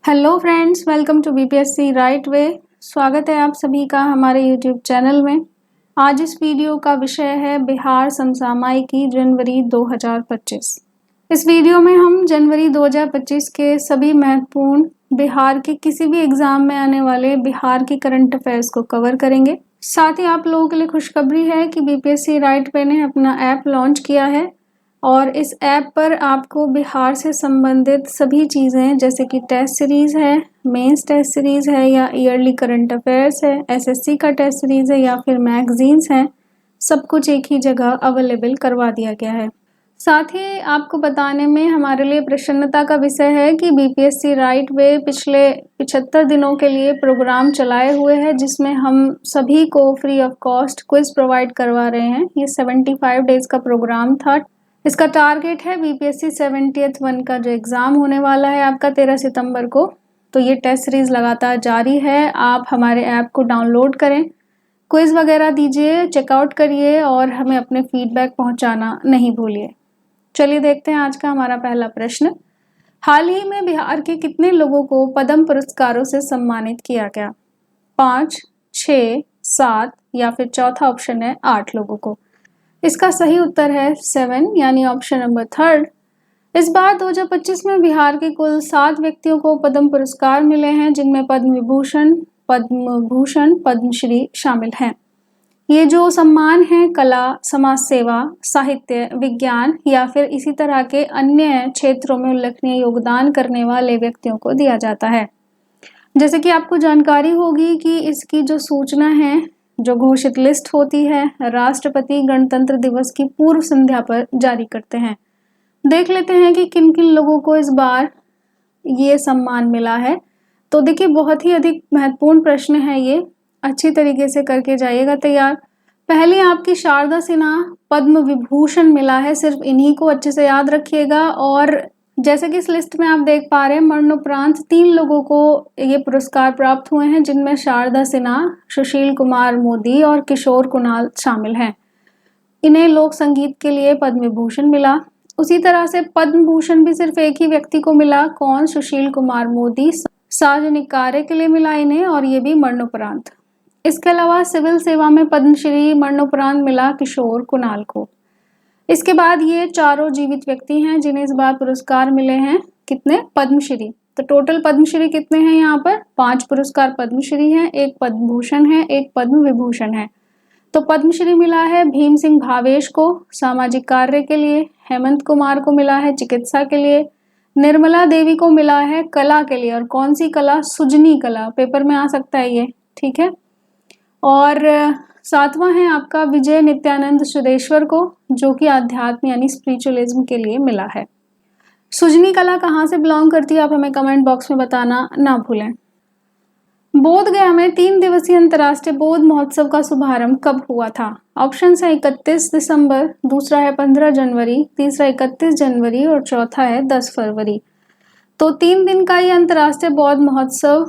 Hello friends, welcome to BPSC right way. स्वागत है आप सभी का हमारे यूट्यूब चैनल में। आज इस वीडियो का विषय है बिहार समसामयिकी जनवरी 2025। इस वीडियो में हम जनवरी 2025 के सभी महत्वपूर्ण बिहार के किसी भी एग्जाम में आने वाले बिहार की करंट अफेयर्स को कवर करेंगे। साथ ही आप लोगों के लिए खुशखबरी है कि बीपीएससी राइट वे ने अपना ऐप लॉन्च किया है और इस ऐप पर आपको बिहार से संबंधित सभी चीज़ें जैसे कि टेस्ट सीरीज़ है, मेंस टेस्ट सीरीज़ है या ईयरली करंट अफेयर्स है, एसएससी का टेस्ट सीरीज़ है या फिर मैगजीन्स हैं, सब कुछ एक ही जगह अवेलेबल करवा दिया गया है। साथ ही आपको बताने में हमारे लिए प्रसन्नता का विषय है कि बीपीएससी राइट वे पिछले 75 दिनों के लिए प्रोग्राम चलाए हुए है, जिसमें हम सभी को free of cost quiz provide करवा रहे हैं। ये 75 डेज का प्रोग्राम था। इसका टारगेट है बीपीएससी 70th 1 का जो एग्ज़ाम होने वाला है आपका 13 सितंबर को। तो ये टेस्ट सीरीज़ लगातार जारी है। आप हमारे ऐप को डाउनलोड करें, क्विज़ वगैरह दीजिए, चेकआउट करिए और हमें अपने फीडबैक पहुंचाना नहीं भूलिए। चलिए देखते हैं आज का हमारा पहला प्रश्न। हाल ही में बिहार के कितने लोगों को पद्म पुरस्कारों से सम्मानित किया गया? 5, 6, 7 या फिर चौथा ऑप्शन है 8 लोगों को। इसका सही उत्तर है 7 यानी ऑप्शन नंबर 3। इस बार 2025 में बिहार के कुल 7 व्यक्तियों को पद्म पुरस्कार मिले हैं, जिनमें पद्म विभूषण, पद्म भूषण, पद्मश्री शामिल हैं। ये जो सम्मान है कला, समाज सेवा, साहित्य, विज्ञान या फिर इसी तरह के अन्य क्षेत्रों में उल्लेखनीय योगदान करने वाले व्यक्तियों को दिया जाता है। जैसे कि आपको जानकारी होगी कि इसकी जो सूचना है, जो घोषित लिस्ट होती है, राष्ट्रपति गणतंत्र दिवस की पूर्व संध्या पर जारी करते हैं। देख लेते हैं कि किन किन लोगों को इस बार ये सम्मान मिला है। तो देखिए, बहुत ही अधिक महत्वपूर्ण प्रश्न है ये, अच्छी तरीके से करके जाइएगा तैयार। पहले आपकी शारदा सिन्हा पद्म विभूषण मिला है, सिर्फ इन्हीं को अच्छे से याद रखिएगा। और जैसे कि इस लिस्ट में आप देख पा रहे हैं, मरणोपरांत 3 लोगों को ये पुरस्कार प्राप्त हुए हैं, जिनमें शारदा सिन्हा, सुशील कुमार मोदी और किशोर कुणाल शामिल हैं। इन्हें लोक संगीत के लिए पद्म विभूषण मिला। उसी तरह से पद्म भूषण भी सिर्फ एक ही व्यक्ति को मिला। कौन? सुशील कुमार मोदी। सार्वजनिक कार्य के लिए मिला इन्हें, और ये भी मरणोपरांत। इसके अलावा सिविल सेवा में पद्मश्री मरणोपरांत मिला किशोर कुणाल को। इसके बाद ये चारों जीवित व्यक्ति हैं जिन्हें इस बार पुरस्कार मिले हैं। कितने? पद्मश्री। तो टोटल पद्मश्री कितने हैं यहाँ पर? 5 पुरस्कार पद्मश्री हैं, 1 पद्म भूषण है, 1 पद्म विभूषण है। तो पद्मश्री मिला है भीम सिंह भावेश को सामाजिक कार्य के लिए, हेमंत कुमार को मिला है चिकित्सा के लिए, निर्मला देवी को मिला है कला के लिए। और कौन सी कला? सुजनी कला। पेपर में आ सकता है ये, ठीक है। और 7वां है आपका विजय नित्यानंद सुदेश्वर को, जो कि आध्यात्म यानी स्पिरिचुअलिज्म के लिए मिला है। सुजनी कला कहाँ से बिलोंग करती है, आप हमें कमेंट बॉक्स में बताना ना भूलें। बोध गया में 3 दिवसीय अंतर्राष्ट्रीय बौद्ध महोत्सव का शुभारंभ कब हुआ था? ऑप्शन है 31 दिसंबर, दूसरा है 15 जनवरी, तीसरा 31 जनवरी और चौथा है 10 फरवरी। तो 3 दिन का ये अंतर्राष्ट्रीय बौद्ध महोत्सव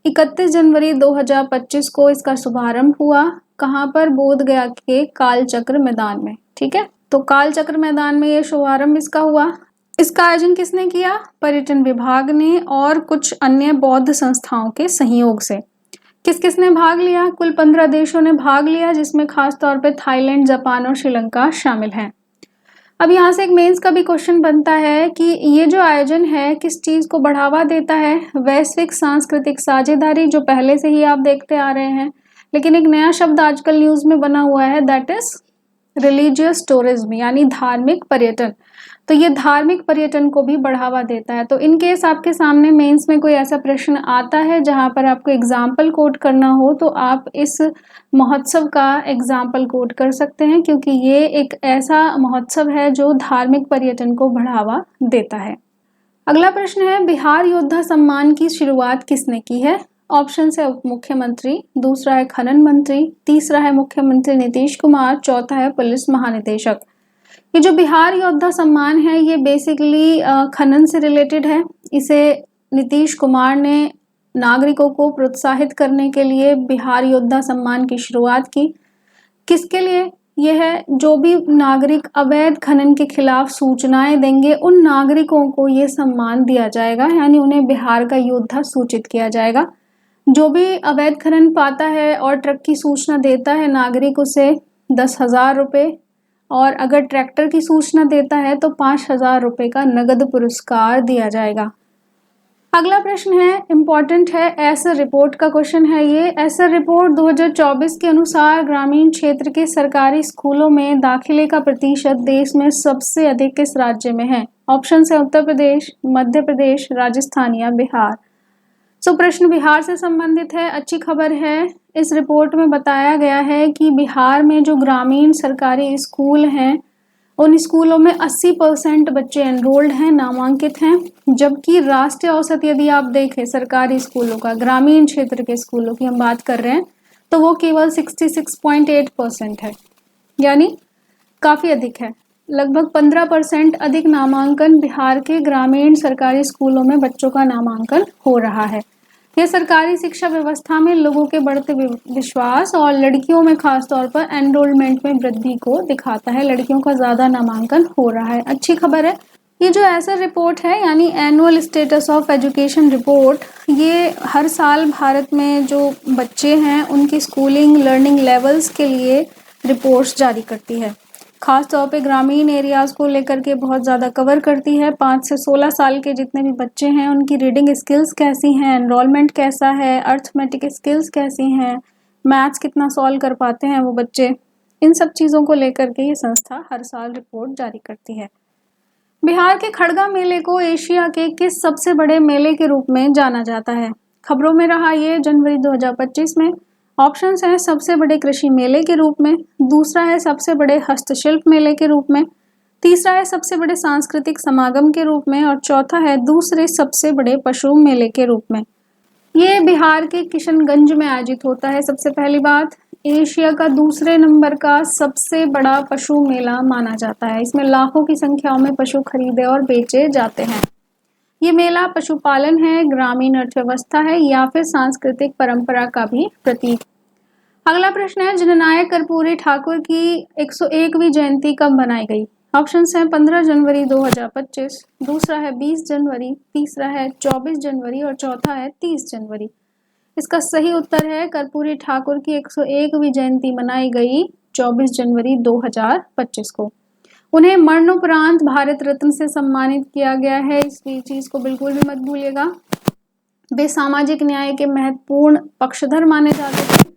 31 जनवरी 2025 को इसका शुभारंभ हुआ। कहाँ पर? बोध गया के कालचक्र मैदान में, ठीक है। तो कालचक्र मैदान में ये शुभारंभ इसका हुआ। इसका आयोजन किसने किया? पर्यटन विभाग ने और कुछ अन्य बौद्ध संस्थाओं के सहयोग से। किस किसने भाग लिया? कुल 15 देशों ने भाग लिया, जिसमें खास तौर पे थाईलैंड, जापान और श्रीलंका शामिल हैं। अब यहाँ से एक मेंस का भी क्वेश्चन बनता है कि ये जो आयोजन है किस चीज़ को बढ़ावा देता है? वैश्विक सांस्कृतिक साझेदारी, जो पहले से ही आप देखते आ रहे हैं, लेकिन एक नया शब्द आजकल न्यूज़ में बना हुआ है, दैट इज रिलीजियस टूरिज्म, यानी धार्मिक पर्यटन। तो ये धार्मिक पर्यटन को भी बढ़ावा देता है। तो इन केस आपके सामने मेंस में कोई ऐसा प्रश्न आता है जहां पर आपको एग्जाम्पल कोट करना हो, तो आप इस महोत्सव का एग्जाम्पल कोट कर सकते हैं, क्योंकि ये एक ऐसा महोत्सव है जो धार्मिक पर्यटन को बढ़ावा देता है। अगला प्रश्न है, बिहार योद्धा सम्मान की शुरुआत किसने की है? ऑप्शन है उप मुख्यमंत्री, दूसरा है खनन मंत्री, तीसरा है मुख्यमंत्री नीतीश कुमार, चौथा है पुलिस महानिदेशक। ये जो बिहार योद्धा सम्मान है ये बेसिकली खनन से रिलेटेड है। इसे नीतीश कुमार ने नागरिकों को प्रोत्साहित करने के लिए बिहार योद्धा सम्मान की शुरुआत की। किसके लिए? यह है जो भी नागरिक अवैध खनन के खिलाफ सूचनाएं देंगे उन नागरिकों को ये सम्मान दिया जाएगा, यानी उन्हें बिहार का योद्धा सूचित किया जाएगा। जो भी अवैध खनन पाता है और ट्रक की सूचना देता है नागरिक, उसे 10,000 रुपये, और अगर ट्रैक्टर की सूचना देता है तो 5,000 रुपये का नगद पुरस्कार दिया जाएगा। अगला प्रश्न है, इम्पॉर्टेंट है, एसर रिपोर्ट का क्वेश्चन है ये। एसर रिपोर्ट 2024 के अनुसार ग्रामीण क्षेत्र के सरकारी स्कूलों में दाखिले का प्रतिशत देश में सबसे अधिक किस राज्य में है? ऑप्शन है उत्तर प्रदेश, मध्य प्रदेश, राजस्थान या बिहार। प्रश्न बिहार से संबंधित है। अच्छी खबर है, इस रिपोर्ट में बताया गया है कि बिहार में जो ग्रामीण सरकारी स्कूल हैं उन स्कूलों में 80% बच्चे एनरोल्ड हैं, नामांकित हैं, जबकि राष्ट्रीय औसत यदि आप देखें सरकारी स्कूलों का, ग्रामीण क्षेत्र के स्कूलों की हम बात कर रहे हैं, तो वो केवल 66.8% है, यानी काफ़ी अधिक है। लगभग 15% अधिक नामांकन बिहार के ग्रामीण सरकारी स्कूलों में बच्चों का नामांकन हो रहा है। यह सरकारी शिक्षा व्यवस्था में लोगों के बढ़ते विश्वास और लड़कियों में खासतौर पर एनरोलमेंट में वृद्धि को दिखाता है। लड़कियों का ज़्यादा नामांकन हो रहा है, अच्छी खबर है। ये जो ऐसा रिपोर्ट है, यानी annual status of education report, ये हर साल भारत में जो बच्चे हैं उनकी स्कूलिंग लर्निंग लेवल्स के लिए रिपोर्ट्स जारी करती है। खास तौर पे ग्रामीण एरियाज़ को लेकर के बहुत ज़्यादा कवर करती है। 5 से 16 साल के जितने भी बच्चे हैं उनकी रीडिंग स्किल्स कैसी हैं, एनरोलमेंट कैसा है, अर्थमेटिक स्किल्स कैसी हैं, मैथ्स कितना सॉल्व कर पाते हैं वो बच्चे, इन सब चीज़ों को लेकर के ये संस्था हर साल रिपोर्ट जारी करती है। बिहार के खड़गा मेले को एशिया के किस सबसे बड़े मेले के रूप में जाना जाता है? खबरों में रहा ये जनवरी 2025 में। ऑप्शंस हैं सबसे बड़े कृषि मेले के रूप में, दूसरा है सबसे बड़े हस्तशिल्प मेले के रूप में, तीसरा है सबसे बड़े सांस्कृतिक समागम के रूप में, और चौथा है दूसरे सबसे बड़े पशु मेले के रूप में। ये बिहार के किशनगंज में आयोजित होता है। सबसे पहली बात, एशिया का दूसरे नंबर का सबसे बड़ा पशु मेला माना जाता है। इसमें लाखों की संख्या में पशु खरीदे और बेचे जाते हैं। ये मेला पशुपालन है, ग्रामीण अर्थव्यवस्था है, या फिर सांस्कृतिक परंपरा का भी प्रतीक। अगला प्रश्न है, जननायक कर्पूरी ठाकुर की 101वीं जयंती कब मनाई गई? ऑप्शन हैं 15 जनवरी 2025, दूसरा है 20 जनवरी, तीसरा है 24 जनवरी और चौथा है 30 जनवरी। इसका सही उत्तर है कर्पूरी ठाकुर की 101वीं जयंती मनाई गई 24 जनवरी 2025 को। उन्हें मरणोपरांत भारत रत्न से सम्मानित किया गया है, इस चीज को बिल्कुल भी मत भूलिएगा। वे सामाजिक न्याय के महत्वपूर्ण पक्षधर माने जाते थे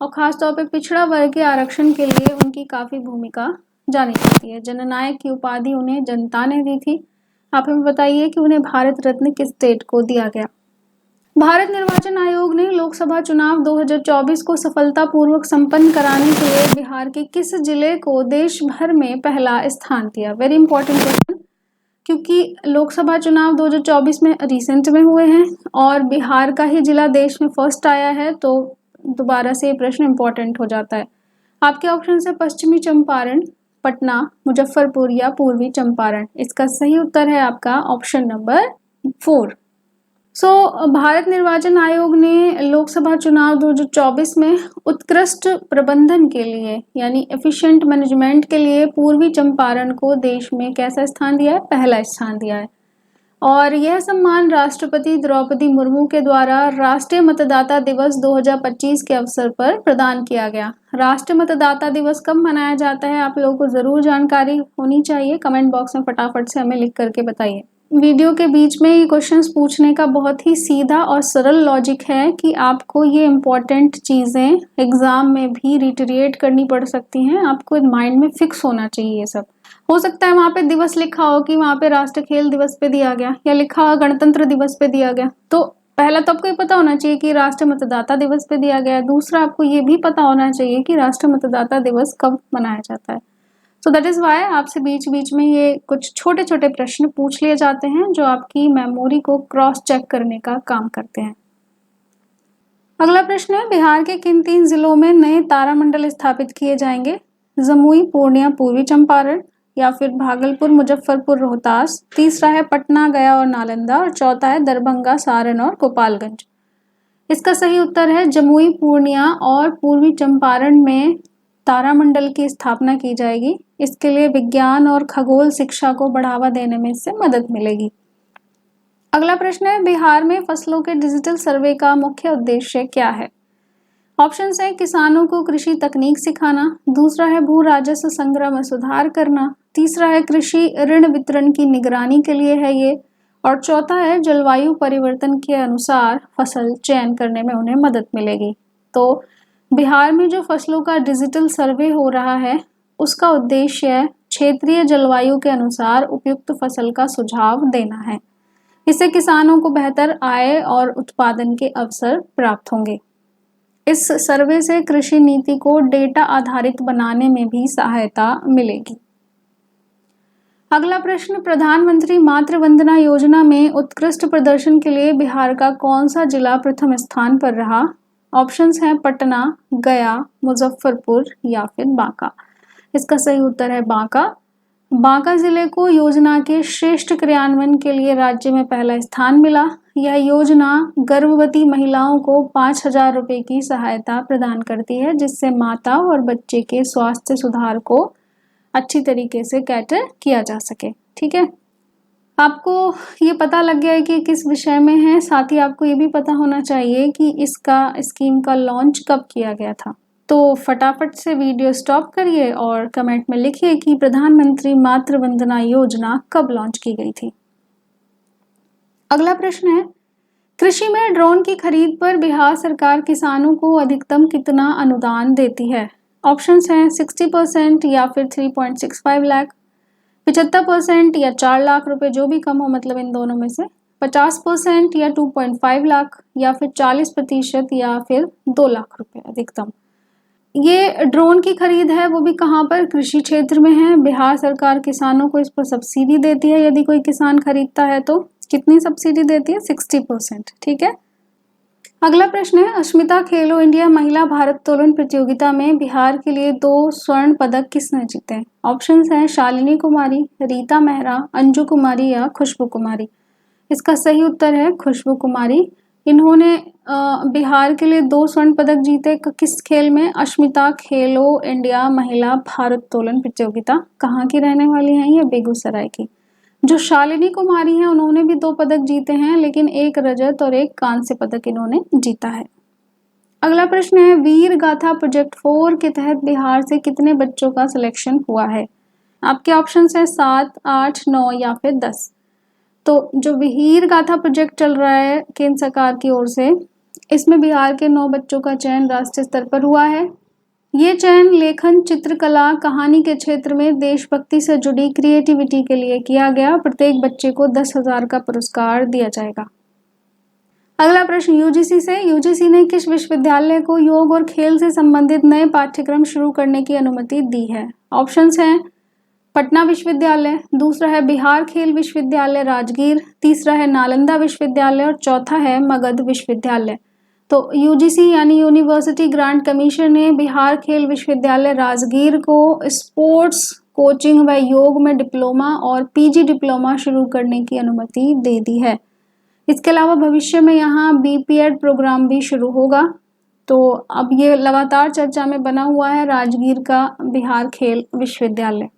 और खासतौर पर पिछड़ा वर्ग के आरक्षण के लिए उनकी काफी भूमिका जानी जाती है। जननायक की उपाधि उन्हें जनता ने दी थी। आप हमें बताइए कि उन्हें भारत रत्न किस स्टेट को दिया गया? भारत निर्वाचन आयोग ने लोकसभा चुनाव 2024 को सफलतापूर्वक संपन्न कराने के लिए बिहार के किस जिले को देश भर में पहला स्थान दिया? वेरी इंपॉर्टेंट क्वेश्चन, क्योंकि लोकसभा चुनाव 2024 में रिसेंट में हुए हैं और बिहार का ही जिला देश में फर्स्ट आया है, तो दोबारा से ये प्रश्न इंपॉर्टेंट हो जाता है। आपके ऑप्शन है पश्चिमी चंपारण, पटना, मुजफ्फरपुर या पूर्वी चंपारण। इसका सही उत्तर है आपका ऑप्शन नंबर 4। भारत निर्वाचन आयोग ने लोकसभा चुनाव 2024 में उत्कृष्ट प्रबंधन के लिए, यानी एफिशिएंट मैनेजमेंट के लिए पूर्वी चंपारण को देश में कैसा स्थान दिया है? पहला स्थान दिया है। और यह सम्मान राष्ट्रपति द्रौपदी मुर्मू के द्वारा राष्ट्रीय मतदाता दिवस 2025 के अवसर पर प्रदान किया गया। राष्ट्रीय मतदाता दिवस कब मनाया जाता है? आप लोगों को जरूर जानकारी होनी चाहिए। कमेंट बॉक्स में फटाफट से हमें लिख करके बताइए। वीडियो के बीच में ये क्वेश्चंस पूछने का बहुत ही सीधा और सरल लॉजिक है कि आपको ये इम्पोर्टेंट चीज़ें एग्जाम में भी रिटरेट करनी पड़ सकती हैं। आपको माइंड में फिक्स होना चाहिए ये सब। हो सकता है वहाँ पे दिवस लिखा हो कि वहाँ पे राष्ट्रीय खेल दिवस पे दिया गया, या लिखा हो गणतंत्र दिवस पे दिया गया, तो पहला तो आपको ये पता होना चाहिए कि राष्ट्रीय मतदाता दिवस पे दिया गया है। दूसरा, आपको ये भी पता होना चाहिए कि राष्ट्रीय मतदाता दिवस कब मनाया जाता है। सो दैट इज़ वाई आपसे बीच बीच में ये कुछ छोटे छोटे प्रश्न पूछ लिए जाते हैं जो आपकी मेमोरी को क्रॉस चेक करने का काम करते हैं। अगला प्रश्न है, बिहार के किन 3 जिलों में नए तारामंडल स्थापित किए जाएंगे? जमुई, पूर्णिया, पूर्वी चंपारण, या फिर भागलपुर, मुजफ्फरपुर, रोहतास। तीसरा है पटना, गया और नालंदा, और चौथा है दरभंगा, सारण और गोपालगंज। इसका सही उत्तर है जमुई, पूर्णिया और पूर्वी चंपारण में तारामंडल की स्थापना की जाएगी। इसके लिए विज्ञान और खगोल शिक्षा को बढ़ावा देने में इससे मदद मिलेगी। अगला प्रश्न है, बिहार में फसलों के डिजिटल सर्वे का मुख्य उद्देश्य क्या है? ऑप्शन है किसानों को कृषि तकनीक सिखाना, दूसरा है भू राजस्व संग्रह में सुधार करना, तीसरा है कृषि ऋण वितरण की निगरानी के लिए है ये, और चौथा है जलवायु परिवर्तन के अनुसार फसल चयन करने में उन्हें मदद मिलेगी। तो बिहार में जो फसलों का डिजिटल सर्वे हो रहा है उसका उद्देश्य क्षेत्रीय जलवायु के अनुसार उपयुक्त फसल का सुझाव देना है। इससे किसानों को बेहतर आय और उत्पादन के अवसर प्राप्त होंगे। इस सर्वे से कृषि नीति को डेटा आधारित बनाने में भी सहायता मिलेगी। अगला प्रश्न, प्रधानमंत्री मातृ वंदना योजना में उत्कृष्ट प्रदर्शन के लिए बिहार का कौन सा जिला प्रथम स्थान पर रहा? ऑप्शंस हैं पटना, गया, मुजफ्फरपुर या फिर बांका। इसका सही उत्तर है बांका। बांका जिले को योजना के श्रेष्ठ क्रियान्वयन के लिए राज्य में पहला स्थान मिला। यह योजना गर्भवती महिलाओं को 5,000 रुपये की सहायता प्रदान करती है, जिससे माता और बच्चे के स्वास्थ्य सुधार को अच्छी तरीके से कैटर किया जा सके। ठीक है, आपको ये पता लग गया है कि किस विषय में है, साथ ही आपको ये भी पता होना चाहिए कि इसका स्कीम का लॉन्च कब किया गया था। तो फटाफट से वीडियो स्टॉप करिए और कमेंट में लिखिए कि प्रधानमंत्री मातृ वंदना योजना कब लॉन्च की गई थी। अगला प्रश्न है, कृषि में ड्रोन की खरीद पर बिहार सरकार किसानों को अधिकतम कितना अनुदान देती है? ऑप्शंस हैं 60% या फिर 3.65 लाख, 75% या 4 लाख रुपए, जो भी कम हो, मतलब इन दोनों में से, 50% या 2.5 लाख, या फिर 40% या फिर 2 लाख रुपए अधिकतम। ये ड्रोन की खरीद है वो भी कहाँ पर? कृषि क्षेत्र में है। बिहार सरकार किसानों को इस पर सब्सिडी देती है। यदि कोई किसान खरीदता है तो कितनी सब्सिडी देती है? 60%। ठीक है, अगला प्रश्न है, अस्मिता खेलो इंडिया महिला भारोत्तोलन प्रतियोगिता में बिहार के लिए 2 स्वर्ण पदक किसने जीते? ऑप्शंस हैं शालिनी कुमारी, रीता मेहरा, अंजू कुमारी या खुशबू कुमारी। इसका सही उत्तर है खुशबू कुमारी। इन्होंने बिहार के लिए 2 स्वर्ण पदक जीते। किस खेल में? अस्मिता खेलो इंडिया महिला भारोत्तोलन प्रतियोगिता। कहाँ की रहने वाली हैं ये? बेगूसराय की। जो शालिनी कुमारी हैं उन्होंने भी 2 पदक जीते हैं, लेकिन 1 रजत और 1 कांस्य पदक इन्होंने जीता है। अगला प्रश्न है, वीर गाथा प्रोजेक्ट 4 के तहत बिहार से कितने बच्चों का सिलेक्शन हुआ है? आपके ऑप्शन है 7, 8, 9 या फिर 10। तो जो वीर गाथा प्रोजेक्ट चल रहा है केंद्र सरकार की ओर से, इसमें बिहार के 9 बच्चों का चयन राष्ट्रीय स्तर पर हुआ है। ये चयन लेखन, चित्रकला, कहानी के क्षेत्र में देशभक्ति से जुड़ी क्रिएटिविटी के लिए किया गया। प्रत्येक बच्चे को 10,000 का पुरस्कार दिया जाएगा। अगला प्रश्न, यूजीसी से, यूजीसी ने किस विश्वविद्यालय को योग और खेल से संबंधित नए पाठ्यक्रम शुरू करने की अनुमति दी है? ऑप्शंस हैं पटना विश्वविद्यालय, दूसरा है बिहार खेल विश्वविद्यालय राजगीर, तीसरा है नालंदा विश्वविद्यालय और चौथा है मगध विश्वविद्यालय। तो यूजीसी यानी यूनिवर्सिटी ग्रांट कमीशन ने बिहार खेल विश्वविद्यालय राजगीर को स्पोर्ट्स कोचिंग व योग में डिप्लोमा और पीजी डिप्लोमा शुरू करने की अनुमति दे दी है। इसके अलावा भविष्य में यहाँ बीपीएड प्रोग्राम भी शुरू होगा। तो अब ये लगातार चर्चा में बना हुआ है राजगीर का बिहार खेल विश्वविद्यालय।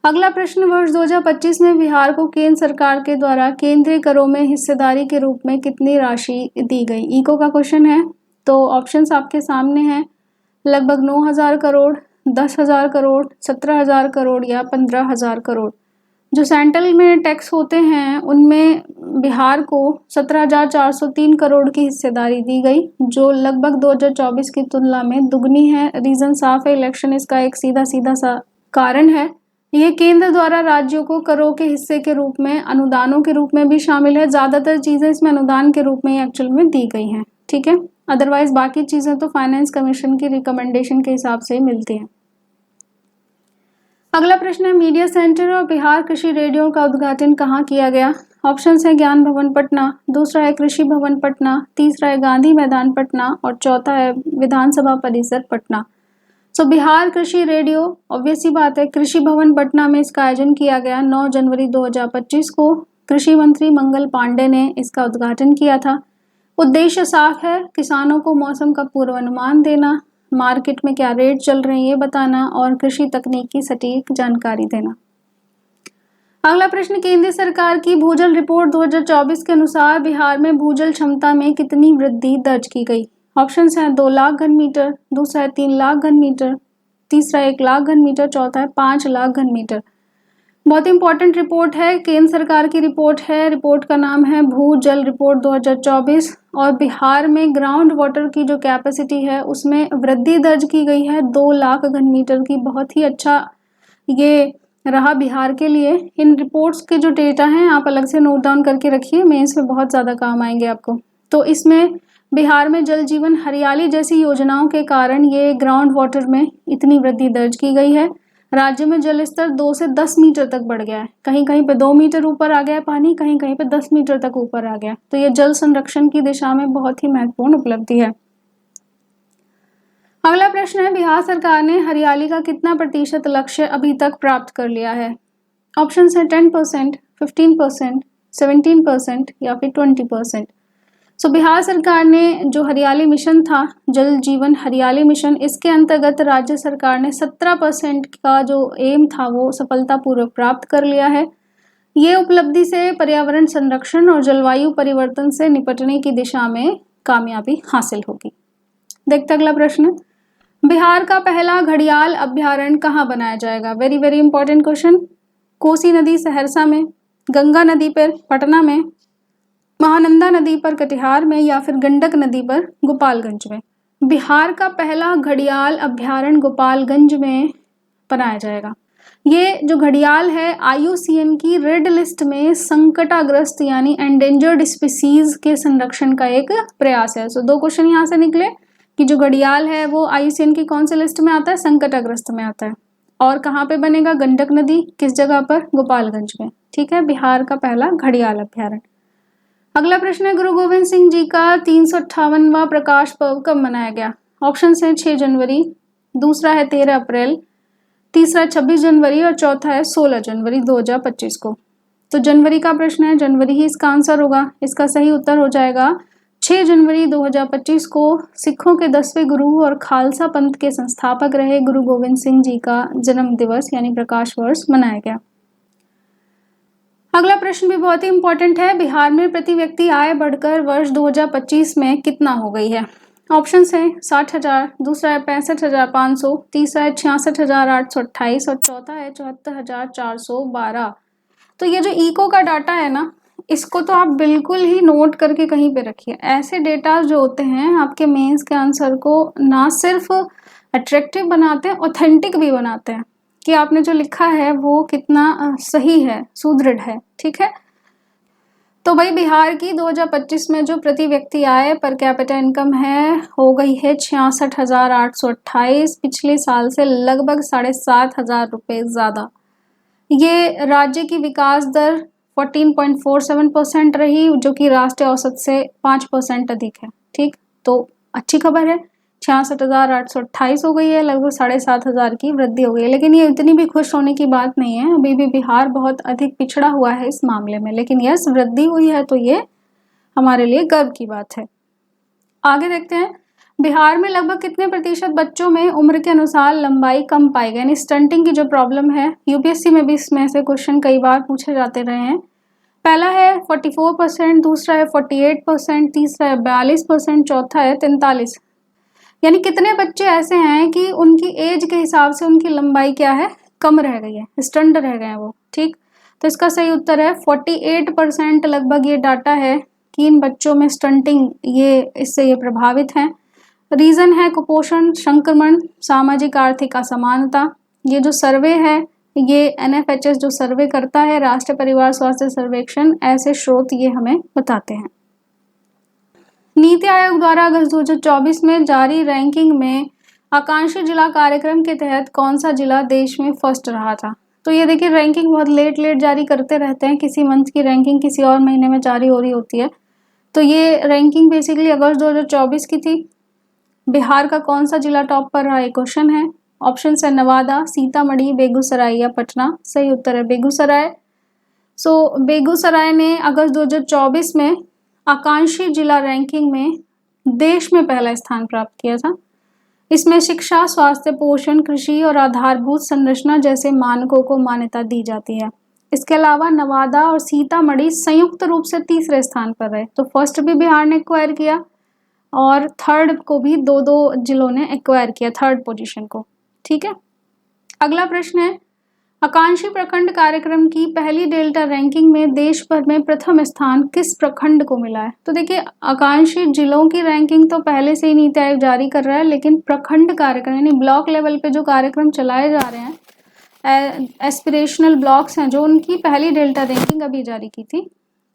अगला प्रश्न, वर्ष 2025 में बिहार को केंद्र सरकार के द्वारा केंद्रीय करों में हिस्सेदारी के रूप में कितनी राशि दी गई? इको का क्वेश्चन है। तो ऑप्शंस आपके सामने हैं, लगभग 9,000 करोड़, 10,000 करोड़, 17,000 करोड़ या 15,000 करोड़। जो सेंट्रल में टैक्स होते हैं उनमें बिहार को 17,403 करोड़ की हिस्सेदारी दी गई, जो लगभग 2024 की तुलना में दुगनी है। रीजन साफ है, इलेक्शन इसका एक सीधा सा कारण है। ये केंद्र द्वारा राज्यों को करों के हिस्से के रूप में, अनुदानों के रूप में भी शामिल है। ज़्यादातर चीज़ें इसमें अनुदान के रूप में एक्चुअल में दी गई हैं। ठीक है, अदरवाइज बाकी चीज़ें तो फाइनेंस कमीशन की रिकमेंडेशन के हिसाब से मिलती हैं। अगला प्रश्न है, मीडिया सेंटर और बिहार कृषि रेडियो का उद्घाटन कहाँ किया गया? ऑप्शन है ज्ञान भवन पटना, दूसरा है कृषि भवन पटना, तीसरा है गांधी मैदान पटना और चौथा है विधानसभा परिसर पटना। तो बिहार कृषि रेडियो, ऑब्वियस सी बात है, कृषि भवन पटना में इसका आयोजन किया गया 9 जनवरी 2025 को। कृषि मंत्री मंगल पांडे ने इसका उद्घाटन किया था। उद्देश्य साफ है, किसानों को मौसम का पूर्वानुमान देना, मार्केट में क्या रेट चल रहे हैं ये बताना और कृषि तकनीक की सटीक जानकारी देना। अगला प्रश्न, केंद्र सरकार की भूजल रिपोर्ट 2024 के अनुसार बिहार में भूजल क्षमता में कितनी वृद्धि दर्ज की गई? ऑप्शंस हैं 2 लाख घन मीटर, दूसरा है 3 लाख घन मीटर, तीसरा 1 लाख घन मीटर, चौथा है 5 लाख घन मीटर। बहुत इंपॉर्टेंट रिपोर्ट है, केंद्र सरकार की रिपोर्ट है। रिपोर्ट का नाम है भूजल रिपोर्ट 2024 और बिहार में ग्राउंड वाटर की जो कैपेसिटी है उसमें वृद्धि दर्ज की गई है 2 लाख घन मीटर की। बहुत ही अच्छा ये रहा बिहार के लिए। इन रिपोर्ट्स के जो डेटा हैं आप अलग से नोट डाउन करके रखिए, मेंस में बहुत ज़्यादा काम आएंगे आपको। तो इसमें बिहार में जल जीवन हरियाली जैसी योजनाओं के कारण ये ग्राउंड वाटर में इतनी वृद्धि दर्ज की गई है। राज्य में जल स्तर 2 से 10 मीटर तक बढ़ गया है, कहीं कहीं पे 2 मीटर ऊपर आ गया है पानी, कहीं कहीं पे 10 मीटर तक ऊपर आ गया है। तो ये जल संरक्षण की दिशा में बहुत ही महत्वपूर्ण उपलब्धि है। अगला प्रश्न है, बिहार सरकार ने हरियाली का कितना प्रतिशत लक्ष्य अभी तक प्राप्त कर लिया है? ऑप्शन है 10%, 15%, 17% या फिर 20%। सो बिहार सरकार ने जो हरियाली मिशन था, जल जीवन हरियाली मिशन, इसके अंतर्गत राज्य सरकार ने 17% का जो एम था वो सफलतापूर्वक प्राप्त कर लिया है। ये उपलब्धि से पर्यावरण संरक्षण और जलवायु परिवर्तन से निपटने की दिशा में कामयाबी हासिल होगी। देखते अगला प्रश्न, बिहार का पहला घड़ियाल अभ्यारण्य कहाँ बनाया जाएगा? Very very important question. Kosi नदी सहरसा में, गंगा नदी पर पटना में, महानंदा नदी पर कटिहार में या फिर गंडक नदी पर गोपालगंज में। बिहार का पहला घड़ियाल अभ्यारण्य गोपालगंज में बनाया जाएगा। ये जो घड़ियाल है IUCN की रेड लिस्ट में संकटाग्रस्त यानी एंडेंजर्ड स्पीसीज के संरक्षण का एक प्रयास है। सो 2 क्वेश्चन यहाँ से निकले कि जो घड़ियाल है वो IUCN की कौन से लिस्ट में आता है? संकटाग्रस्त में आता है। और कहाँ पे बनेगा? गंडक नदी, किस जगह पर? गोपालगंज में। ठीक है, बिहार का पहला घड़ियाल अभ्यारण्य। अगला प्रश्न है, गुरु गोविंद सिंह जी का 358वां प्रकाश पर्व कब मनाया गया? ऑप्शन है 6 जनवरी, दूसरा है 13 अप्रैल, तीसरा 26 जनवरी और चौथा है 16 जनवरी 2025 को। तो जनवरी का प्रश्न है, जनवरी ही इसका आंसर होगा। इसका सही उत्तर हो जाएगा 6 जनवरी 2025 को सिखों के 10वें गुरु और खालसा पंथ के संस्थापक रहे गुरु गोविंद सिंह जी का जन्म दिवस यानी प्रकाश वर्ष मनाया गया। अगला प्रश्न भी बहुत ही इंपॉर्टेंट है, बिहार में प्रति व्यक्ति आय बढ़कर वर्ष 2025 में कितना हो गई है? ऑप्शन है 60,000, दूसरा है 65,500, तीसरा है 66,828 और चौथा है 74,412। तो ये जो इको का डाटा है ना, इसको तो आप बिल्कुल ही नोट करके कहीं पे रखिए। ऐसे डेटा जो होते हैं आपके मेंस के आंसर को ना सिर्फ अट्रैक्टिव बनाते हैं, ऑथेंटिक भी बनाते हैं कि आपने जो लिखा है वो कितना सही है, सुदृढ़ है। ठीक है, तो भाई बिहार की 2025 में जो प्रति व्यक्ति आय पर कैपिटा इनकम है हो गई है 66,828, पिछले साल से लगभग 7,500 रुपये ज़्यादा। ये राज्य की विकास दर 14.47% रही, जो कि राष्ट्रीय औसत से 5% अधिक है। ठीक, तो अच्छी खबर है, 66,828 हो गई है, लगभग 7,500 की वृद्धि हो गई है। लेकिन ये इतनी भी खुश होने की बात नहीं है, अभी भी बिहार बहुत अधिक पिछड़ा हुआ है इस मामले में। लेकिन यस, वृद्धि हुई है तो ये हमारे लिए गर्व की बात है। आगे देखते हैं, बिहार में लगभग कितने प्रतिशत बच्चों में उम्र के अनुसार लंबाई कम पाई गई, यानी स्टंटिंग की जो प्रॉब्लम है, यूपीएससी में भी इसमें से क्वेश्चन कई बार पूछे जाते रहे हैं। पहला है 44%, दूसरा है 48%, तीसरा है 42%, चौथा है 43। यानी कितने बच्चे ऐसे हैं कि उनकी एज के हिसाब से उनकी लंबाई क्या है, कम रह गई है, स्टंट रह गए हैं वो। ठीक, तो इसका सही उत्तर है 48% लगभग ये डाटा है कि इन बच्चों में स्टंटिंग इससे ये प्रभावित हैं। रीज़न है कुपोषण, संक्रमण, सामाजिक आर्थिक असमानता। ये जो सर्वे है ये NFHS जो सर्वे करता है, राष्ट्रीय परिवार स्वास्थ्य सर्वेक्षण, ऐसे स्रोत ये हमें बताते हैं। नीति आयोग द्वारा अगस्त 2024 में जारी रैंकिंग में आकांक्षी जिला कार्यक्रम के तहत कौन सा जिला देश में फर्स्ट रहा था? तो ये देखिए, रैंकिंग बहुत लेट जारी करते रहते हैं, किसी मंथ की रैंकिंग किसी और महीने में जारी हो रही होती है। तो ये रैंकिंग बेसिकली अगस्त 2024 की थी। बिहार का कौन सा जिला टॉप पर रहा, एक क्वेश्चन है। ऑप्शन है नवादा, सीतामढ़ी, बेगूसराय या पटना। सही उत्तर है बेगूसराय। सो बेगूसराय ने अगस्त 2024 में आकांक्षी जिला रैंकिंग में देश में पहला स्थान प्राप्त किया था। इसमें शिक्षा, स्वास्थ्य, पोषण, कृषि और आधारभूत संरचना जैसे मानकों को मान्यता दी जाती है। इसके अलावा नवादा और सीतामढ़ी संयुक्त रूप से तीसरे स्थान पर रहे। तो फर्स्ट भी बिहार ने एक्वायर किया और थर्ड को भी दो दो जिलों ने एक्वायर किया, थर्ड पोजीशन को। ठीक है, अगला प्रश्न है, आकांक्षी प्रखंड कार्यक्रम की पहली डेल्टा रैंकिंग में देश भर में प्रथम स्थान किस प्रखंड को मिला है? तो देखिए, आकांक्षी जिलों की रैंकिंग तो पहले से ही नीति आयोग जारी कर रहा है, लेकिन प्रखंड कार्यक्रम यानी ब्लॉक लेवल पे जो कार्यक्रम चलाए जा रहे हैं, एस्पिरेशनल ब्लॉक्स हैं जो, उनकी पहली डेल्टा रैंकिंग अभी जारी की थी।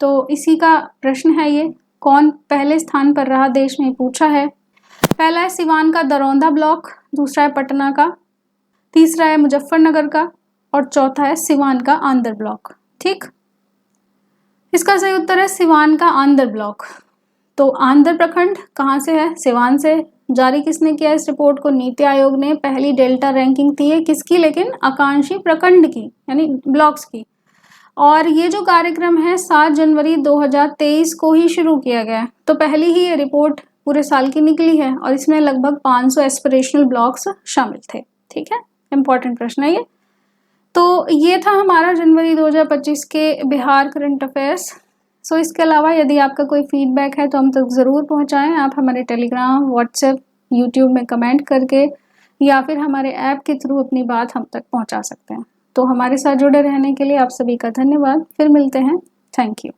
तो इसी का प्रश्न है ये, कौन पहले स्थान पर रहा देश में, पूछा है। पहला है सिवान का दरौंदा ब्लॉक, दूसरा है पटना का, तीसरा है मुजफ्फरनगर का और चौथा है सिवान का आंध्र ब्लॉक। ठीक, इसका सही उत्तर है सिवान का आंध्र ब्लॉक। तो आंध्र प्रखंड कहाँ से है? सिवान से। जारी किसने किया इस रिपोर्ट को? नीति आयोग ने। पहली डेल्टा रैंकिंग थी है किसकी? लेकिन आकांक्षी प्रखंड की, यानी ब्लॉक्स की। और ये जो कार्यक्रम है 7 जनवरी 2023 को ही शुरू किया गया, तो पहली ही ये रिपोर्ट पूरे साल की निकली है और इसमें लगभग 500 एस्पिरेशनल ब्लॉक्स शामिल थे। ठीक है, इंपॉर्टेंट प्रश्न है ये। तो ये था हमारा जनवरी 2025 के बिहार करंट अफेयर्स। सो इसके अलावा यदि आपका कोई फीडबैक है तो हम तक ज़रूर पहुंचाएं। आप हमारे टेलीग्राम, व्हाट्सएप, यूट्यूब में कमेंट करके या फिर हमारे ऐप के थ्रू अपनी बात हम तक पहुंचा सकते हैं। तो हमारे साथ जुड़े रहने के लिए आप सभी का धन्यवाद। फिर मिलते हैं। Thank you.